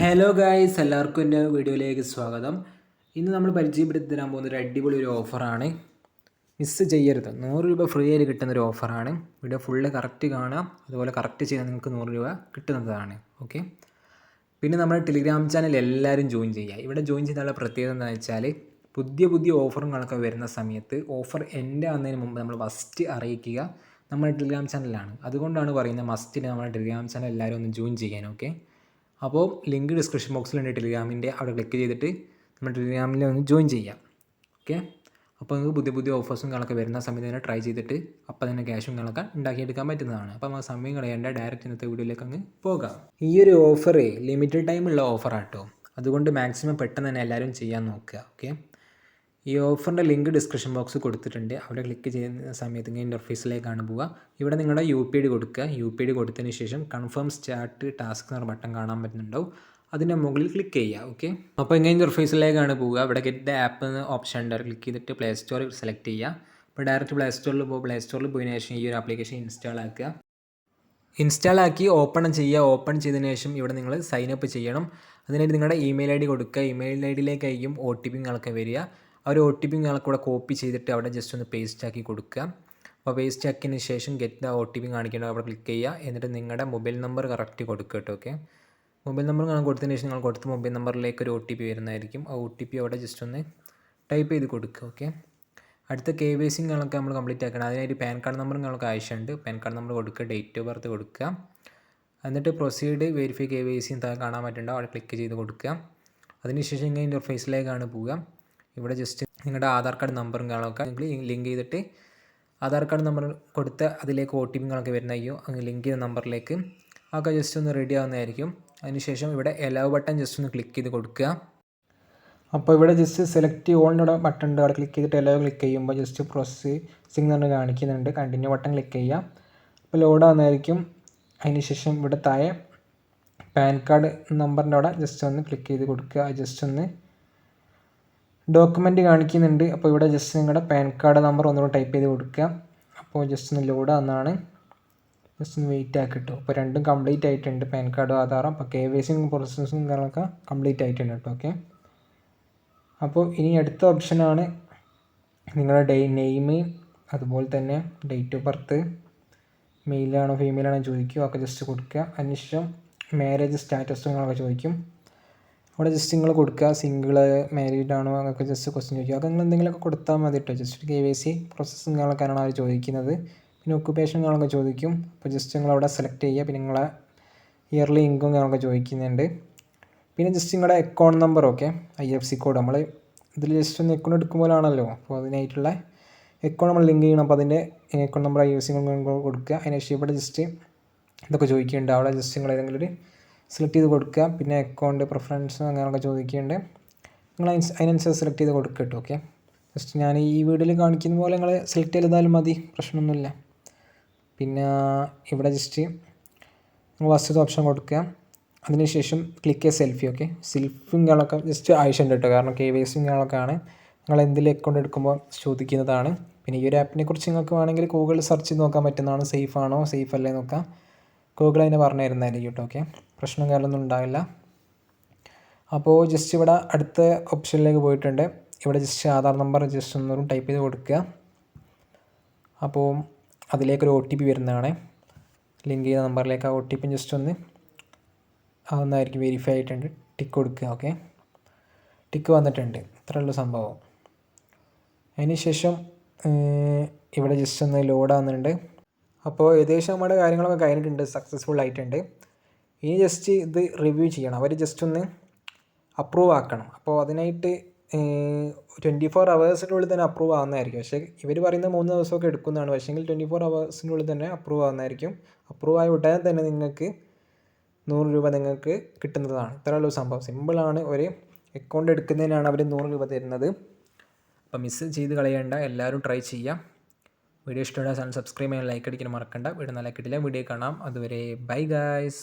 Hello guys, എല്ലാവർക്കും എൻ്റെ വീഡിയോയിലേക്ക് സ്വാഗതം. ഇന്ന് നമ്മൾ പരിചയപ്പെടുത്തി തരാൻ പോകുന്ന ഒരു അടിപൊളി ഒരു ഓഫറാണ്. മിസ്സ് ചെയ്യരുത്. 100 രൂപ ഫ്രീ ആയിട്ട് കിട്ടുന്ന ഒരു ഓഫറാണ്. വീഡിയോ ഫുള്ള് കറക്റ്റ് കാണാം, അതുപോലെ കറക്റ്റ് ചെയ്താൽ നിങ്ങൾക്ക് 100 രൂപ കിട്ടുന്നതാണ്. ഓക്കെ, പിന്നെ നമ്മുടെ ടെലിഗ്രാം ചാനൽ എല്ലാവരും ജോയിൻ ചെയ്യുക. ഇവിടെ ജോയിൻ ചെയ്താലുള്ള പ്രത്യേകത എന്താണെന്ന് വെച്ചാൽ പുതിയ പുതിയ ഓഫറുകളൊക്കെ വരുന്ന സമയത്ത് ഓഫർ എൻ്റെ വന്നതിന് മുമ്പ് നമ്മൾ ഫസ്റ്റ് അറിയിക്കുക നമ്മുടെ ടെലിഗ്രാം ചാനലാണ്. അതുകൊണ്ടാണ് പറയുന്നത് മസ്റ്റിന് നമ്മുടെ ടെലിഗ്രാം ചാനൽ എല്ലാവരും ഒന്ന് ജോയിൻ ചെയ്യാൻ. ഓക്കെ, അപ്പോൾ ലിങ്ക് ഡിസ്ക്രിപ്ഷൻ ബോക്സിലുണ്ട് ടെലിഗ്രാമിൻ്റെ, അവിടെ ക്ലിക്ക് ചെയ്തിട്ട് നമ്മുടെ ടെലിഗ്രാമിൽ ഒന്ന് ജോയിൻ ചെയ്യാം. ഓക്കെ, അപ്പോൾ നിങ്ങൾക്ക് പുതിയ പുതിയ ഓഫേഴ്സും കാര്യങ്ങളൊക്കെ വരുന്ന സമയത്ത് തന്നെ ട്രൈ ചെയ്തിട്ട് അപ്പോൾ തന്നെ ക്യാഷും കാര്യങ്ങളൊക്കെ ഉണ്ടാക്കിയെടുക്കാൻ പറ്റുന്നതാണ്. അപ്പോൾ നമുക്ക് സമയം കളയേണ്ട, ഡയറക്റ്റ് ഇന്നത്തെ വീഡിയോയിലേക്ക് അങ്ങ് പോകാം. ഈ ഒരു ഓഫർ ലിമിറ്റഡ് ടൈമുള്ള ഓഫറാട്ടോ, അതുകൊണ്ട് മാക്സിമം പെട്ടെന്ന് തന്നെ എല്ലാവരും ചെയ്യാൻ നോക്കുക. ഓക്കെ, ഈ ഓഫറിൻ്റെ ലിങ്ക് ഡിസ്ക്രിപ്ഷൻ ബോക്സ് കൊടുത്തിട്ടുണ്ട്. അവിടെ ക്ലിക്ക് ചെയ്യുന്ന സമയത്ത് ഇങ്ങനെ ഇൻ്റർഫേസിലേക്കാണ് പോവുക. ഇവിടെ നിങ്ങളുടെ UPID കൊടുക്കുക. UPID കൊടുത്തതിന് ശേഷം കൺഫേം സ്റ്റാർട്ട് ടാസ്ക് എന്ന ബട്ടൺ കാണാൻ പറ്റുന്നുണ്ടാവും. അതിൻ്റെ മുകളിൽ ക്ലിക്ക് ചെയ്യുക. ഓക്കെ, അപ്പോൾ ഇങ്ങനെ ഇൻ്റർഫേസിലേക്കാണ് പോവുക. ഇവിടെ ഗെറ്റ് ദ ആപ്പ് എന്ന ഓപ്ഷൻ ഉണ്ട്. ക്ലിക്ക് ചെയ്തിട്ട് പ്ലേ സ്റ്റോറിൽ സെലക്ട് ചെയ്യുക. അപ്പോൾ ഡയറക്റ്റ് പ്ലേ സ്റ്റോറിൽ പോകും. പ്ലേ സ്റ്റോറിൽ പോയതിനു ശേഷം ഈ ഒരു ആപ്ലിക്കേഷൻ ഇൻസ്റ്റാൾ ആക്കുക. ഇൻസ്റ്റാൾ ആക്കി ഓപ്പൺ ചെയ്യുക. ഓപ്പൺ ചെയ്തതിന് ശേഷം ഇവിടെ നിങ്ങൾ സൈൻ അപ്പ് ചെയ്യണം. അതിനായിട്ട് നിങ്ങളുടെ ഇമെയിൽ ID കൊടുക്കുക. ഇമെയിൽ IDയിലേക്കായിരിക്കും OTP നിങ്ങൾക്ക് വരിക. ആ ഒരു OTP നിങ്ങൾക്ക് ഇവിടെ കോപ്പി ചെയ്തിട്ട് അവിടെ ജസ്റ്റ് ഒന്ന് പേസ്റ്റ് ആക്കി കൊടുക്കുക. അപ്പോൾ പേസ്റ്റ് ആക്കിയതിന് ശേഷം ഗെറ്റ് ദ OTP കാണിക്കേണ്ടത് അവിടെ ക്ലിക്ക് ചെയ്യുക. എന്നിട്ട് നിങ്ങളുടെ മൊബൈൽ നമ്പർ കറക്റ്റ് കൊടുക്കുക കേട്ടോ. ഓക്കെ, മൊബൈൽ നമ്പർ നിങ്ങൾ കൊടുത്തതിന് ശേഷം നിങ്ങൾ കൊടുത്ത മൊബൈൽ നമ്പറിലേക്ക് ഒരു OTP വരുന്നതായിരിക്കും. ആ OTP അവിടെ ജസ്റ്റ് ഒന്ന് ടൈപ്പ് ചെയ്ത് കൊടുക്കുക. ഓക്കെ, അടുത്ത KYC നിങ്ങൾക്ക് നമ്മൾ കംപ്ലീറ്റ് ആക്കണം. അതിനായിട്ട് പാൻ കാർഡ് നമ്പർ നിങ്ങൾക്ക് ആവശ്യമുണ്ട്. പാൻ കാർഡ് നമ്പർ കൊടുക്കുക, ഡേറ്റ് ഓഫ് ബർത്ത് കൊടുക്കുക. എന്നിട്ട് പ്രൊസീഡ് വെരിഫൈ KYC താഴെ കാണാൻ പറ്റുന്നുണ്ടോ, അവിടെ ക്ലിക്ക് ചെയ്ത് കൊടുക്കുക. അതിനുശേഷം ഇങ്ങനെ ഇൻ്റർഫേസിലേക്കാണ് പോവുക. ഇവിടെ ജസ്റ്റ് നിങ്ങളുടെ ആധാർ കാർഡ് നമ്പറും കാര്യങ്ങളൊക്കെ നിങ്ങൾ ലിങ്ക് ചെയ്തിട്ട് ആധാർ കാർഡ് നമ്പർ കൊടുത്ത് അതിലേക്ക് OTP കളൊക്കെ വരുന്നയോ അങ്ങ് ലിങ്ക് ചെയ്ത നമ്പറിലേക്ക് ഒക്കെ ജസ്റ്റ് ഒന്ന് റെഡി ആവുന്നതായിരിക്കും. അതിനുശേഷം ഇവിടെ എലോ ബട്ടൺ ജസ്റ്റ് ഒന്ന് ക്ലിക്ക് ചെയ്ത് കൊടുക്കുക. അപ്പോൾ ഇവിടെ ജസ്റ്റ് സെലക്ട് ഓളിൻ്റെ ബട്ടൺ ഉണ്ട്. അവിടെ ക്ലിക്ക് ചെയ്തിട്ട് എലോ ക്ലിക്ക് ചെയ്യുമ്പോൾ ജസ്റ്റ് പ്രോസസ്സിംഗ് എന്ന് പറഞ്ഞ് കാണിക്കുന്നുണ്ട്. കണ്ടിന്യൂ ബട്ടൺ ക്ലിക്ക് ചെയ്യുക. അപ്പോൾ ലോഡ് ആവുന്നതായിരിക്കും. അതിനുശേഷം ഇവിടെ താഴെ പാൻ കാർഡ് നമ്പറിൻ്റെ അവിടെ ജസ്റ്റ് ഒന്ന് ക്ലിക്ക് ചെയ്ത് കൊടുക്കുക. ജസ്റ്റ് ഒന്ന് ഡോക്യുമെൻ്റ് കാണിക്കുന്നുണ്ട്. അപ്പോൾ ഇവിടെ ജസ്റ്റ് നിങ്ങളുടെ പാൻ കാർഡ് നമ്പർ ഒന്നുകൂടെ ടൈപ്പ് ചെയ്ത് കൊടുക്കുക. അപ്പോൾ ജസ്റ്റ് ഒന്ന് ലോഡ് ആവുന്നതാണ്. ജസ്റ്റ് ഒന്ന് വെയിറ്റ് ആക്കി കിട്ടും. അപ്പോൾ രണ്ടും കംപ്ലീറ്റ് ആയിട്ടുണ്ട്, പാൻ കാർഡും ആധാറും. അപ്പോൾ KYC പ്രോസസ്സും കാര്യങ്ങളൊക്കെ കംപ്ലീറ്റ് ആയിട്ടുണ്ട് കേട്ടോ. ഓക്കെ, അപ്പോൾ ഇനി അടുത്ത ഓപ്ഷനാണ് നിങ്ങളുടെ നെയിം, അതുപോലെ തന്നെ ഡേറ്റ് ഓഫ് ബർത്ത്, മെയിലാണോ ഫീമെയിലാണോ ചോദിക്കുക. ഒക്കെ ജസ്റ്റ് കൊടുക്കുക. അതിനുശേഷം മാരേജ് സ്റ്റാറ്റസ് നിങ്ങളൊക്കെ ചോദിക്കും. അവിടെ ജസ്റ്റ് നിങ്ങൾ കൊടുക്കുക. സിംഗിൾ, മാരീഡ് ആണോ എന്നൊക്കെ ജസ്റ്റ് ക്വസ്റ്റ്യൻ ചോദിക്കുക. അത് നിങ്ങൾ എന്തെങ്കിലുമൊക്കെ കൊടുത്താൽ മതി കേട്ടോ. ജസ്റ്റ് KYC പ്രോസസ്സിംഗ് കാര്യങ്ങളൊക്കെയാണ് അവർ ചോദിക്കുന്നത്. പിന്നെ ഒക്കുപേഷൻ കാര്യങ്ങളൊക്കെ ചോദിക്കും. അപ്പോൾ ജസ്റ്റ് നിങ്ങൾ അവിടെ സെലക്ട് ചെയ്യുക. പിന്നെ നിങ്ങളെ ഇയർലി ഇൻകം കാര്യങ്ങളൊക്കെ ചോദിക്കുന്നുണ്ട്. പിന്നെ ജസ്റ്റ് നിങ്ങളുടെ account number, okay, IFSC code നമ്മൾ ഇതിൽ ജസ്റ്റ് ഒന്ന് അക്കൗണ്ട് എടുക്കുമ്പോഴാണല്ലോ, അപ്പോൾ അതിനായിട്ടുള്ള അക്കൗണ്ട് നമ്മൾ ലിങ്ക് ചെയ്യണം. അപ്പോൾ അതിൻ്റെ അക്കൗണ്ട് നമ്പർ IFSC കൊടുക്കുക. അതിനുശേഷം ഇവിടെ ജസ്റ്റ് ഇതൊക്കെ ചോദിക്കുന്നുണ്ട്. അവിടെ ജസ്റ്റ് നിങ്ങൾ ഏതെങ്കിലും ഒരു സെലക്ട് ചെയ്ത് കൊടുക്കുക. പിന്നെ അക്കൗണ്ട് പ്രിഫറൻസ് അങ്ങനെയൊക്കെ ചോദിക്കുന്നുണ്ട്. നിങ്ങൾ അതിനനുസരിച്ച് സെലക്ട് ചെയ്ത് കൊടുക്കുക കേട്ടോ. ഓക്കെ, ജസ്റ്റ് ഞാൻ ഈ വീഡിയോയിൽ കാണിക്കുന്ന പോലെ നിങ്ങൾ സെലക്ട് ചെയ്താലും മതി, പ്രശ്നമൊന്നുമില്ല. പിന്നെ ഇവിടെ ജസ്റ്റ് നിങ്ങൾ ഫസ്റ്റ് ഓപ്ഷൻ കൊടുക്കുക. അതിനുശേഷം ക്ലിക്ക് ചെയ്യുക സെൽഫി. ഓക്കെ, സെൽഫിയും കാര്യങ്ങളൊക്കെ ജസ്റ്റ് ആവശ്യമുണ്ട് കേട്ടോ. കാരണം KYC കാര്യങ്ങളൊക്കെയാണ് നിങ്ങൾ എന്തെങ്കിലും അക്കൗണ്ട് എടുക്കുമ്പോൾ ചോദിക്കുന്നതാണ്. പിന്നെ ഈ ഒരു ആപ്പിനെ കുറിച്ച് നിങ്ങൾക്ക് വേണമെങ്കിൽ ഗൂഗിളിൽ സെർച്ച് ചെയ്ത് നോക്കാൻ പറ്റുന്നതാണ്. സേഫ് ആണോ സേഫ് അല്ലേ നോക്കാം. ഗൂഗിൾ അതിനെ പറഞ്ഞു തരുന്നതായിരിക്കും കേട്ടോ. ഓക്കെ, പ്രശ്നം കാര്യമൊന്നും ഉണ്ടാവില്ല. അപ്പോൾ ജസ്റ്റ് ഇവിടെ അടുത്ത ഓപ്ഷനിലേക്ക് പോയിട്ടുണ്ട്. ഇവിടെ ജസ്റ്റ് ആധാർ നമ്പർ ജസ്റ്റ് ഒന്നും ടൈപ്പ് ചെയ്ത് കൊടുക്കുക. അപ്പോൾ അതിലേക്കൊരു OTP വരുന്നതാണ്. ലിങ്ക് ചെയ്ത നമ്പറിലേക്ക് ആ OTP ജസ്റ്റ് ഒന്ന് ആവുന്നതായിരിക്കും. വെരിഫൈ ആയിട്ടുണ്ട്, ടിക്ക് കൊടുക്കുക. ഓക്കെ, ടിക്ക് വന്നിട്ടുണ്ട്. ഇത്രയുള്ള സംഭവം. അതിനുശേഷം ഇവിടെ ജസ്റ്റ് ഒന്ന് ലോഡ് ആവുന്നുണ്ട്. അപ്പോൾ ഏകദേശം നമ്മുടെ കാര്യങ്ങളൊക്കെ കഴിഞ്ഞിട്ടുണ്ട്, സക്സസ്ഫുൾ ആയിട്ടുണ്ട്. ഇനി ജസ്റ്റ് ഇത് റിവ്യൂ ചെയ്യണം. അവർ ജസ്റ്റ് ഒന്ന് അപ്രൂവ് ആക്കണം. അപ്പോൾ അതിനായിട്ട് 24 ഹവേഴ്സിനുള്ളിൽ തന്നെ അപ്രൂവ് ആവുന്നതായിരിക്കും. പക്ഷേ ഇവർ പറയുന്ന 3 ദിവസമൊക്കെ എടുക്കുന്നതാണ്. പക്ഷേങ്കിൽ 24 ഹവേഴ്സിനുള്ളിൽ തന്നെ അപ്രൂവ് ആവുന്നതായിരിക്കും. അപ്രൂവ് ആയ ഉടനെ തന്നെ നിങ്ങൾക്ക് 100 രൂപ നിങ്ങൾക്ക് കിട്ടുന്നതാണ്. ഇത്രയുള്ള സംഭവം സിമ്പിളാണ്. ഒരു അക്കൗണ്ട് എടുക്കുന്നതിനാണ് അവർ 100 രൂപ തരുന്നത്. അപ്പോൾ മിസ് ചെയ്ത് കളയേണ്ട, എല്ലാവരും ട്രൈ ചെയ്യാം. വീഡിയോ ഇഷ്ടമുള്ള ചാനൽ സബ്സ്ക്രൈബ് ചെയ്യാൻ, ലൈക്ക് അടിക്കാൻ മറക്കണ്ട. വീഡിയോ നല്ല കിട്ടില്ല വീഡിയോ കാണാം. അതുവരെ ബൈ ഗായ്സ്.